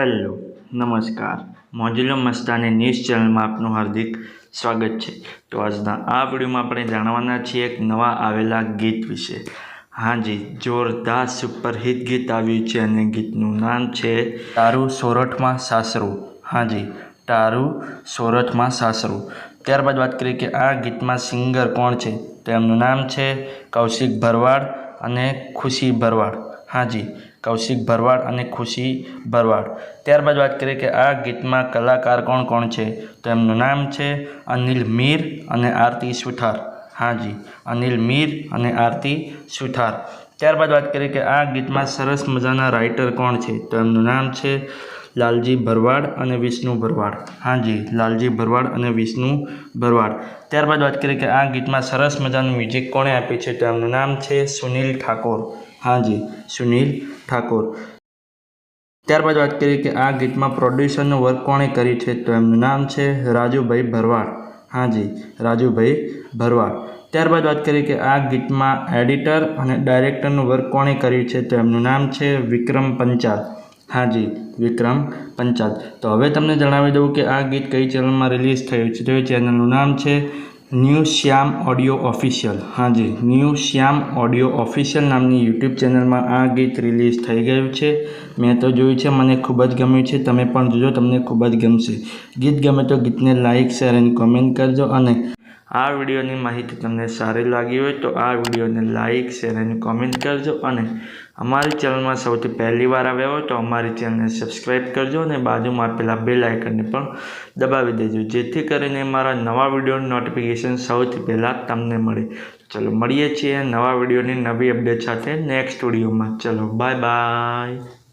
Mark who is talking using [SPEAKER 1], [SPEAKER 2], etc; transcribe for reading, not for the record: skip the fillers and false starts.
[SPEAKER 1] Hello નમસ્કાર મોજુલો Mastani news ચેનલમાં આપનું હાર્દિક સ્વાગત છે। તો આજના આ વિડીયોમાં આપણે જાણવાના છીએ એક નવા આવેલા ગીત વિશે। હાજી, જોરદાર સુપરહિટ ગીત આવ્યું છે અને ગીતનું નામ છે તારું સોરઠમાં સાસરું। હાજી, તારું સોરઠમાં સાસરું। ત્યારબાદ વાત કરીએ કે આ ગીતમાં સિંગર કોણ છે, તો એમનું નામ છે કૌશિક ભરવાડ અને ખુશી ભરવાડ। હાજી, કૌશિક ભરવાડ અને ખુશી ભરવાડ। ત્યારબાદ વાત કરીએ કે આ ગીતમાં કલાકાર કોણ કોણ છે, તો એમનું નામ છે અનિલ મીર અને આરતી સુથાર। હાજી, અનિલ મીર અને આરતી સુથાર। ત્યારબાદ વાત કરીએ કે આ ગીતમાં સરસ મજાના રાઇટર કોણ છે, તો એમનું નામ છે લાલજી ભરવાડ અને વિષ્ણુ ભરવાડ। હાજી, લાલજી ભરવાડ અને વિષ્ણુ ભરવાડ। ત્યારબાદ વાત કરીએ કે આ ગીતમાં સરસ મજાનું મ્યુઝિક કોણે આપ્યું છે, તો એમનું નામ છે સુનિલ ઠાકોર। હાજી, સુનિલ ઠાકોર। ત્યારબાદ વાત કરીએ કે આ ગીતમાં પ્રોડ્યુસરનું વર્ક કોણે કર્યું છે, તો એમનું નામ છે રાજુભાઈ ભરવાડ। હાજી, રાજુભાઈ ભરવાડ। ત્યારબાદ વાત કરીએ કે આ ગીતમાં એડિટર અને ડાયરેક્ટરનું વર્ક કોણે કર્યું છે, તો એમનું નામ છે વિક્રમ પંચાલ। હાજી, વિક્રમ પંચાલ। તો હવે તમને જણાવી દઉં કે આ ગીત કઈ ચેનલમાં રિલીઝ થયું છે, તો એ ચેનલનું નામ છે ન્યૂ શ્યામ ઓડિયો ઓફિશિયલ। હાજી, ન્યૂ શ્યામ ઓડિયો ઓફિશિયલ નામની યુટ્યુબ ચેનલમાં આ ગીત રિલીઝ થઈ ગયું છે। મેં તો જોયું છે, મને ખૂબ જ ગમ્યું છે। તમે પણ જોજો, તમને ખૂબ જ ગમશે। ગીત ગમે તો ગીતને લાઇક, શેર અને કોમેન્ટ કરજો। અને આ વિડીયોની માહિતી તમને સારી લાગી હોય તો આ વિડીયોને લાઇક, શેર અને કોમેન્ટ કરજો। અને અમારી ચેનલમાં સૌથી પહેલી વાર આવ્યા હોય તો અમારી ચેનલને સબસ્ક્રાઈબ કરજો અને બાજુમાં આપેલા બેલ આઇકનને પણ દબાવી દેજો, જેથી કરીને મારા નવા વિડીયોની નોટિફિકેશન સૌથી પહેલાં તમને મળે। ચલો મળીએ છીએ નવા વિડીયોની નવી અપડેટ સાથે નેક્સ્ટ વિડીયોમાં। ચલો બાય બાય।